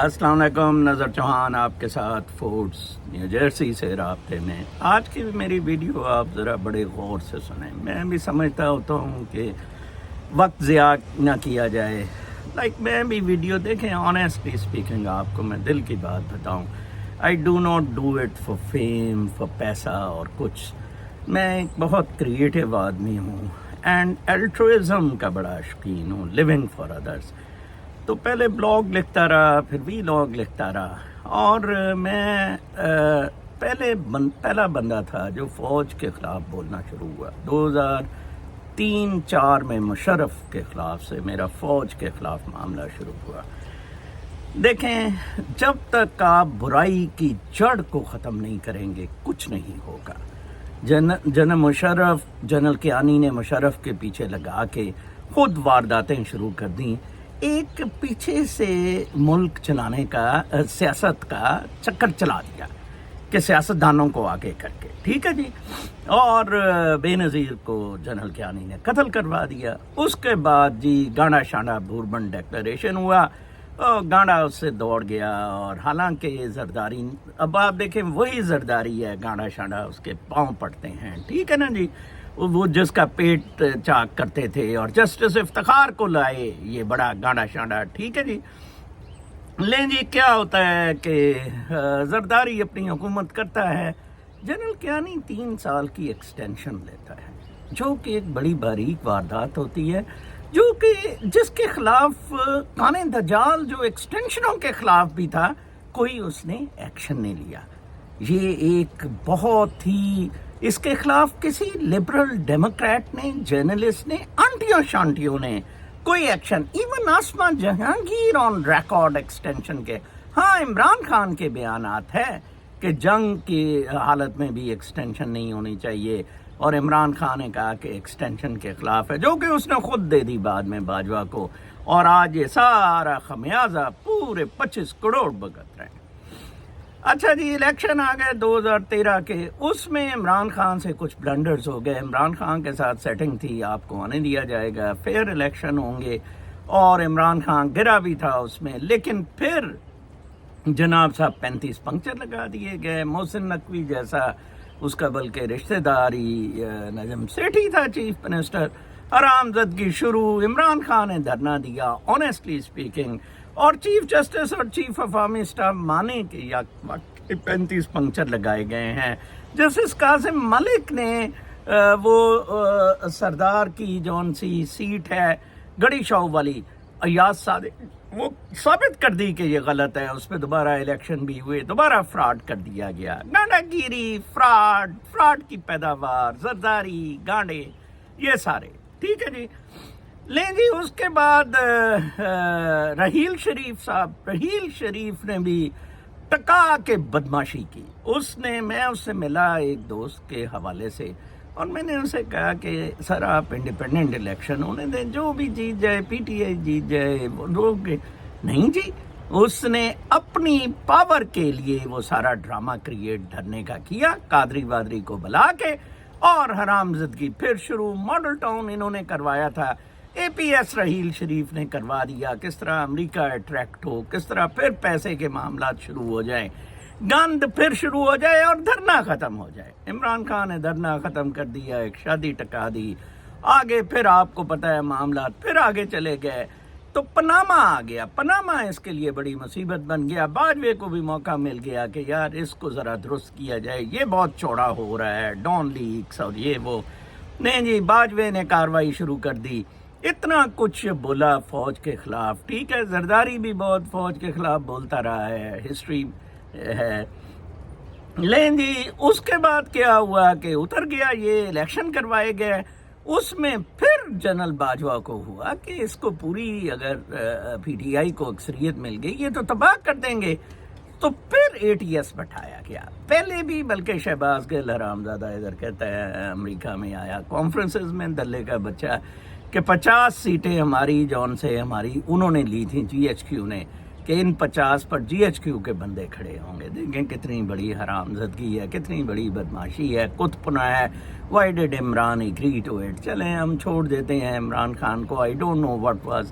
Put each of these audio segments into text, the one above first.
السلام علیکم، نظر چوہان آپ کے ساتھ فورٹس نیو جرسی سے رابطے میں۔ آج کی میری ویڈیو آپ ذرا بڑے غور سے سنیں۔ میں بھی سمجھتا ہوتا ہوں کہ وقت ضیاع نہ کیا جائے، میں بھی ویڈیو دیکھیں، آنیسٹلی اسپیکنگ آپ کو میں دل کی بات بتاؤں، I do not do it for fame, for پیسہ اور کچھ۔ میں ایک بہت کریٹیو آدمی ہوں اینڈ الٹروازم کا بڑا شوقین ہوں، لیونگ فار ادرس۔ تو پہلے بلاگ لکھتا رہا، پھر وی لاگ لکھتا رہا، اور میں پہلا بندہ تھا جو فوج کے خلاف بولنا شروع ہوا۔ 2003-04 میں مشرف کے خلاف سے میرا فوج کے خلاف معاملہ شروع ہوا۔ دیکھیں، جب تک آپ برائی کی جڑ کو ختم نہیں کریں گے کچھ نہیں ہوگا۔ جنرل کیانی نے مشرف کے پیچھے لگا کے خود وارداتیں شروع کر دیں، ایک پیچھے سے ملک چلانے کا، سیاست کا چکر چلا دیا کہ سیاستدانوں کو آگے کر کے، ٹھیک ہے جی، اور بے نظیر کو جنرل کیانی نے قتل کروا دیا۔ اس کے بعد جی گانڈا شانڈا بوربن ڈیکلریشن ہوا، گانڈا اس سے دوڑ گیا، اور حالانکہ زرداری، اب آپ دیکھیں وہی زرداری ہے، گانڈا شانڈا اس کے پاؤں پڑتے ہیں، ٹھیک ہے نا جی، وہ جس کا پیٹ چاک کرتے تھے اور جسٹس افتخار کو لائے، یہ بڑا گانڈا شانڈا، ٹھیک ہے جی۔ لیں جی، کیا ہوتا ہے کہ زرداری اپنی حکومت کرتا ہے، جنرل کیانی 3 سال کی ایکسٹینشن لیتا ہے، جو کہ ایک بڑی باریک واردات ہوتی ہے، جو کہ جس کے خلاف کانے دجال جو ایکسٹینشنوں کے خلاف بھی تھا، کوئی اس نے ایکشن نہیں لیا۔ یہ ایک بہت ہی، اس کے خلاف کسی لبرل ڈیموکریٹ نے، جرنلسٹ نے، آنٹیوں شانٹیوں نے کوئی action, even Asma Jahangir on record extension کے، ہاں عمران خان کے بیانات ہے کہ جنگ کی حالت میں بھی ایکسٹینشن نہیں ہونی چاہیے، اور عمران خان نے کہا کہ ایکسٹینشن کے خلاف ہے، جو کہ اس نے خود دے دی بعد میں باجوہ کو، اور آج یہ سارا خمیازہ پورے 25 کروڑ بھگت رہے ہیں۔ اچھا جی، الیکشن آ گئے 2013 کے، اس میں عمران خان سے کچھ بلنڈرز ہو گئے، عمران خان کے ساتھ سیٹنگ تھی، آپ کو آنے دیا جائے گا، فیئر الیکشن ہوں گے، اور عمران خان گرا بھی تھا اس میں، لیکن پھر جناب صاحب 35 پنکچر لگا دیے گئے۔ محسن نقوی جیسا اس کا بلکہ رشتہ داری نجم سیٹھی تھا چیف منسٹر، حرام زدگی شروع، عمران خان نے دھرنا دیا، آنیسٹلی اسپیکنگ، اور چیف جسٹس اور چیف آف آرمی اسٹاف مانے کہ یا 35 پنکچر لگائے گئے ہیں۔ جسٹس قاسم ملک نے وہ سردار کی جون سی سیٹ ہے گڑی شاہو والی، ایاز صادق، وہ ثابت کر دی کہ یہ غلط ہے، اس پہ دوبارہ الیکشن بھی ہوئے، دوبارہ فراڈ کر دیا گیا، گانڈا گیری، فراڈ کی پیداوار، زرداری، گانڈے، یہ سارے، ٹھیک ہے جی۔ لیں جی، اس کے بعد رحیل شریف نے بھی ٹکا کے بدماشی کی۔ میں اس سے ملا ایک دوست کے حوالے سے، اور میں نے اسے کہا کہ سر آپ انڈیپینڈنٹ الیکشن ہونے دیں، جو بھی جیت جائے، پی ٹی آئی جیت جائے، وہ لوگ نہیں جی، اس نے اپنی پاور کے لیے وہ سارا ڈرامہ کریٹ دھرنے کا کیا، قادری وادری کو بلا کے، اور حرام زدگی پھر شروع، ماڈل ٹاؤن انہوں نے کروایا تھا، اے پی ایس رحیل شریف نے کروا دیا، کس طرح امریکہ اٹریکٹ ہو، کس طرح پھر پیسے کے معاملات شروع ہو جائیں، گند پھر شروع ہو جائے اور دھرنا ختم ہو جائے۔ عمران خان نے دھرنا ختم کر دیا، ایک شادی ٹکا دی، آگے پھر آپ کو پتہ ہے معاملات پھر آگے چلے گئے، تو پناما آ گیا، پناما اس کے لیے بڑی مصیبت بن گیا۔ باجوے کو بھی موقع مل گیا کہ یار اس کو ذرا درست کیا جائے، یہ بہت چوڑا ہو رہا ہے، ڈان لیکس اور یہ وہ، نہیں جی، باجوے نے کاروائی شروع کر دی، اتنا کچھ بولا فوج کے خلاف، ٹھیک ہے، زرداری بھی بہت فوج کے خلاف بولتا رہا ہے، ہسٹری ہے۔ لیں جی، اس کے بعد کیا ہوا کہ اتر گیا، یہ الیکشن کروائے گئے، اس میں پھر جنرل باجوہ کو ہوا کہ اس کو پوری، اگر پی ٹی آئی کو اکثریت مل گئی یہ تو تباہ کر دیں گے، تو پھر اے ٹی ایس بٹھایا گیا۔ پہلے بھی بلکہ شہباز گل حرامزادہ ادھر کہتا ہے امریکہ میں آیا کانفرنسز میں، دلے کا بچہ، کہ 50 سیٹیں ہماری جون سے ہماری انہوں نے لی تھیں جی ایچ کیو نے، کہ ان 50 پر جی ایچ کیو کے بندے کھڑے ہوں گے۔ دیکھیں کتنی بڑی حرام زدگی ہے، کتنی بڑی بدماشی ہے، کتپنا ہے۔ Why did Imran agree to it? چلیں ہم چھوڑ دیتے ہیں عمران خان کو، I don't know what was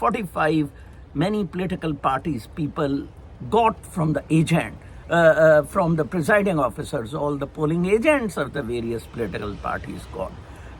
45 many political parties people got from the from the presiding officers, all the polling agents of the various political parties got.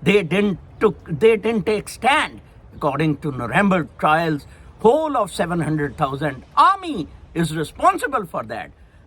They didn't take stand. According to Nuremberg trials, whole of 700,000 army is responsible for that.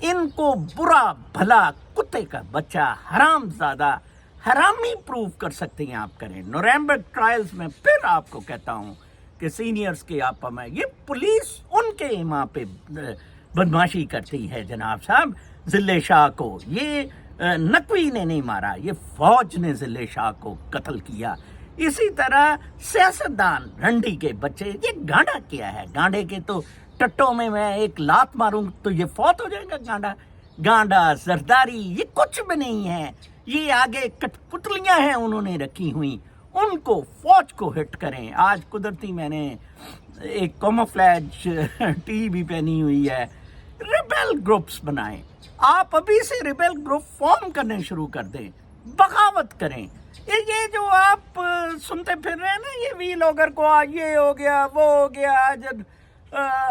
ان کو برا بھلا کتے کا بچہ حرامزادہ حرامی proof کر سکتے ہیں آپ کریں. نورمبرگ ٹرائلز میں پھر آپ کو کہتا ہوں کہ سینئرز کے آپا میں یہ پولیس ان کے اماں پہ بدماشی کرتی ہے جناب صاحب. ضلع شاہ کو یہ نقوی نے نہیں مارا، یہ فوج نے ضلع شاہ کو قتل کیا. اسی طرح سیاستدان رنڈی کے بچے، یہ گانڈا کیا ہے؟ گانڈے کے تو ٹٹوں میں ایک لات ماروں تو یہ فوت ہو جائے گا. گانڈا زرداری یہ کچھ بھی نہیں ہے، یہ آگے کٹ پتلیاں ہیں انہوں نے رکھی ہوئی، ان کو فوج کو ہٹ کریں. آج قدرتی میں نے ایک کاموفلیج ٹی بھی پہنی ہوئی ہے. ریبیل گروپس بنائیں، آپ ابھی سے ریبیل گروپ فارم کرنے شروع کر دیں، بغاوت کریں. یہ جو آپ سنتے پھر رہے ہیں نا، یہ وی لاگر کو یہ ہو گیا وہ ہو گیا،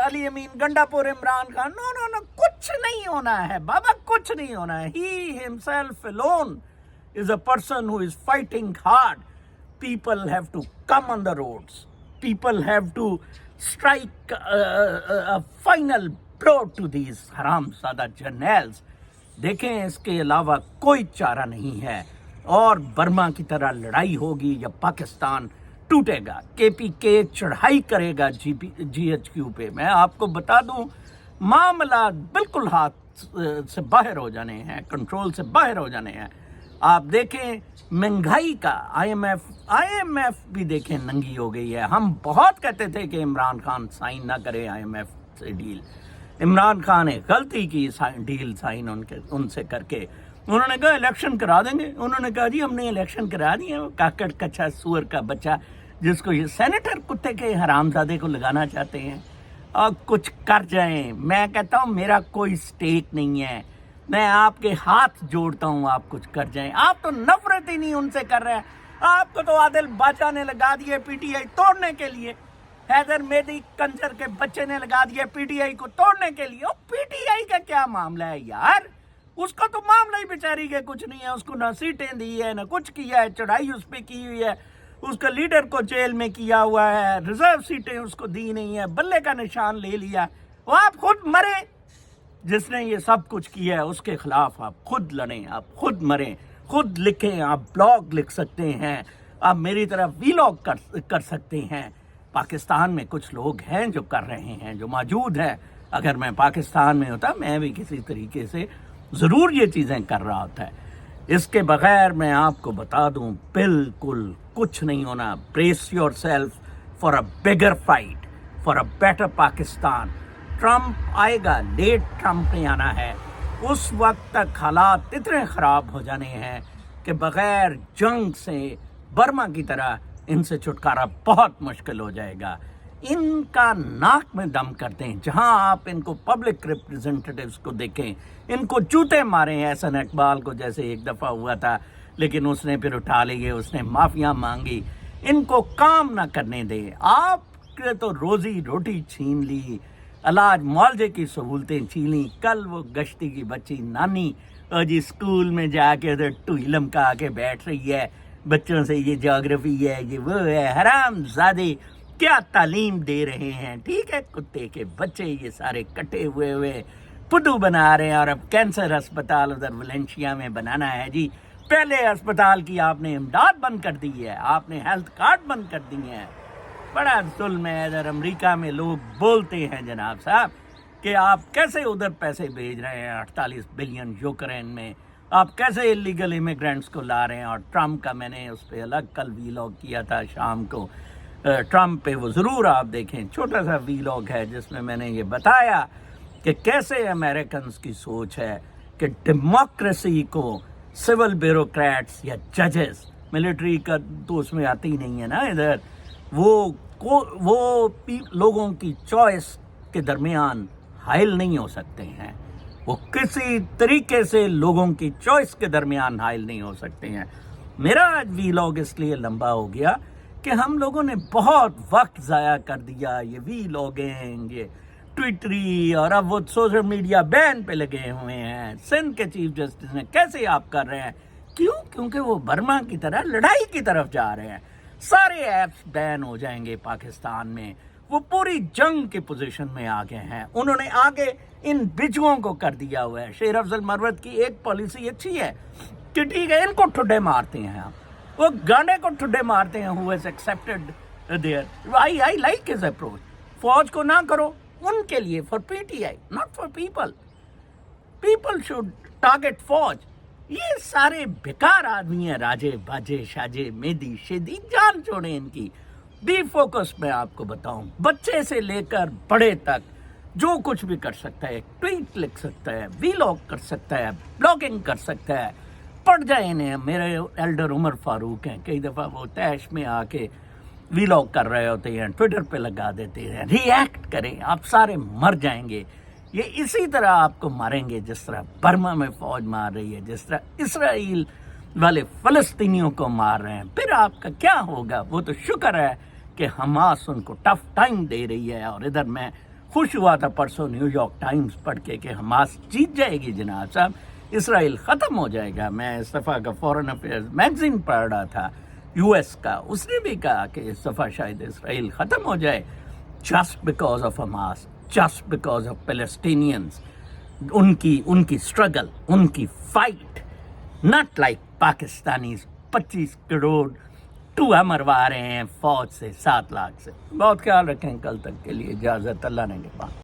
علی امین گنڈا پور عمران خان، نو کچھ نہیں ہونا ہے بابا، کچھ نہیں ہونا ہے. He himself alone is a person who is fighting hard. People have to come on the roads. People have to strike a final blow to these حرامزادہ جرنیلز. دیکھیں اس کے علاوہ کوئی چارہ نہیں ہے، اور برما کی طرح لڑائی ہوگی یا پاکستان ٹوٹے گا. کے پی کے چڑھائی کرے گا جی ایچ کیو پہ. میں آپ کو بتا دوں معاملات بالکل ہاتھ سے باہر ہو جانے ہیں، کنٹرول سے باہر ہو جانے ہیں. آپ دیکھیں مہنگائی کا آئی ایم ایف بھی دیکھیں ننگی ہو گئی ہے. ہم بہت کہتے تھے کہ عمران خان سائن نہ کرے آئی ایم ایف سے ڈیل. عمران خان نے غلطی کی ڈیل سائن ان سے کر کے. انہوں نے کہا الیکشن کرا دیں گے، انہوں نے کہا جی ہم نے الیکشن کرا دیے. کاکڑ کچھا سور کا بچہ جس کو یہ سینیٹر کتے کے حرامزادے کو لگانا چاہتے ہیں، اور کچھ کر جائیں. میں کہتا ہوں میرا کوئی سٹیک نہیں ہے، میں آپ کے ہاتھ جوڑتا ہوں، آپ کچھ کر جائیں. آپ تو نفرت ہی نہیں ان سے کر رہے ہیں. آپ کو تو عادل باچا نے لگا دیے پی ٹی آئی توڑنے کے لیے، حیدر مہدی کنجر کے بچے نے لگا دیا پی ٹی آئی کو توڑنے کے لیے. پی ٹی آئی کا کیا معاملہ ہے یار؟ اس کا تو معاملہ ہی بیچاری کے کچھ نہیں ہے. اس کو نہ سیٹیں دی ہے، نہ کچھ کیا ہے. چڑھائی اس پہ کی ہوئی ہے، اس کا لیڈر کو جیل میں کیا ہوا ہے، ریزرو سیٹیں اس کو دی نہیں ہے، بلے کا نشان لے لیا. وہ آپ خود مریں، جس نے یہ سب کچھ کیا ہے اس کے خلاف آپ خود لڑیں، آپ خود مریں، خود لکھیں. آپ بلاگ لکھ سکتے ہیں، آپ میری طرح ویلاگ کر سکتے ہیں. پاکستان میں کچھ لوگ ہیں جو کر رہے ہیں، جو موجود ہیں. اگر میں پاکستان میں ہوتا میں بھی کسی طریقے سے ضرور یہ چیزیں کر رہا ہوتا ہے. اس کے بغیر میں آپ کو بتا دوں بالکل کچھ نہیں ہونا. Brace your self for a bigger fight, for a better Pakistan. Trump آئے گا، لیٹ ٹرمپ نہیں آنا ہے. اس وقت تک حالات اتنے خراب ہو جانے ہیں کہ بغیر جنگ سے برما کی طرح ان سے چھٹکارا بہت مشکل ہو جائے گا. ان کا ناک میں دم کرتے ہیں. جہاں آپ ان کو پبلک ریپریزنٹیٹیوز کو دیکھیں، ان کو جوتے ماریں. احسن اقبال کو جیسے ایک دفعہ ہوا تھا، لیکن اس نے پھر اٹھا لیے، اس نے معافیاں مانگی. ان کو کام نہ کرنے دیں. آپ کے تو روزی روٹی چھین لی، علاج معالجے کی سہولتیں چھین لی. کل وہ گشتی کی بچی نانی جی اسکول میں جا کے ادھر ٹو علم کا آ کے بیٹھ رہی ہے بچوں سے، یہ جیوگرافی ہے، یہ وہ ہے. حرام زادے کیا تعلیم دے رہے ہیں. ٹھیک ہے، کتے کے بچے یہ سارے کٹے ہوئے پڈو بنا رہے ہیں. اور اب کینسر ہسپتال ادھر ویلنشیا میں بنانا ہے جی. پہلے ہسپتال کی آپ نے امداد بند کر دی ہے، آپ نے ہیلتھ کارڈ بند کر دیے ہیں. بڑا ظلم ہے. ادھر امریکہ میں لوگ بولتے ہیں جناب صاحب کہ آپ کیسے ادھر پیسے بھیج رہے ہیں 48 بلین یوکرین میں، آپ کیسے الیگل امیگرینٹس کو لا رہے ہیں. اور ٹرمپ کا میں نے اس پہ الگ کل ویلاگ کیا تھا شام کو. ٹرمپ پہ وہ ضرور آپ دیکھیں، چھوٹا سا ویلاگ ہے جس میں میں نے یہ بتایا کہ کیسے امریکنز کی سوچ ہے کہ ڈیموکریسی کو سول بیوروکریٹس یا ججز، ملٹری کا تو اس میں آتی ہی نہیں ہے نا ادھر، وہ لوگوں کی چوائس کے درمیان حائل نہیں ہو سکتے ہیں. وہ کسی طریقے سے لوگوں کی چوائس کے درمیان حائل نہیں ہو سکتے ہیں. میرا آج ویلاگ اس لیے لمبا ہو گیا کہ ہم لوگوں نے بہت وقت ضائع کر دیا. یہ ویلاگنگ، یہ ٹویٹری، اور اب وہ سوشل میڈیا بین پہ لگے ہوئے ہیں. سندھ کے چیف جسٹس نے کیسے آپ کر رہے ہیں؟ کیوں؟ کیونکہ وہ برما کی طرح لڑائی کی طرف جا رہے ہیں. سارے ایپس بین ہو جائیں گے پاکستان میں. وہ پوری جنگ کی پوزیشن میں آگے ہیں. انہوں نے آگے ان بجوؤں کو کر دیا ہوا ہے. شیر افضل مروت کی ایک پالیسی اچھی ہے کہ ٹھیک ہے ان کو ٹھڈے مارتے ہیں آپ, وہ گانڈے کو ٹھڈے مارتے ہیں. who has accepted their I like his approach. فوج کو نہ کرو ان کے لیے, for PTI, not for people. People should target فوج. یہ سارے بیکار آدمی ہیں, راجے باجے شاجے میدی شیدی, جان چھوڑیں ان کی. بی فوکس میں آپ کو بتاؤں, بچے سے لے کر بڑے تک جو کچھ بھی کر سکتا ہے, ٹویٹ لکھ سکتا ہے, ویلاگ کر سکتا ہے, بلاگنگ کر سکتا ہے. پڑھ جائیں انہیں. میرے ایلڈر عمر فاروق ہیں, کئی دفعہ وہ تیش میں آ کے ویلاگ کر رہے ہوتے ہیں, ٹویٹر پہ لگا دیتے ہیں. ری ایکٹ کریں, آپ سارے مر جائیں گے. یہ اسی طرح آپ کو ماریں گے جس طرح برما میں فوج مار رہی ہے, جس طرح اسرائیل والے فلسطینیوں کو مار رہے ہیں. پھر آپ کا کیا ہوگا؟ وہ تو شکر ہے کہ حماس ان کو ٹف ٹائم دے رہی ہے. اور ادھر میں خوش ہوا تھا پرسوں نیو یارک ٹائمز پڑھ کے کہ حماس جیت جائے گی جناب صاحب, اسرائیل ختم ہو جائے گا. میں اس دفعہ کا فورن افیئرز میگزین پڑھ رہا تھا یو ایس کا, اس نے بھی کہا کہ اس دفعہ شاید اسرائیل ختم ہو جائے, جسٹ بیکاز آف حماس, جسٹ بیکاز آف پیلسٹینینز. ان کی اسٹرگل, ان کی fight, not like Pakistanis 25 crore ٹوہا مروا رہے ہیں فوج سے 7 لاکھ سے. بہت خیال رکھیں. کل تک کے لیے اجازت, اللہ نے کے پاس.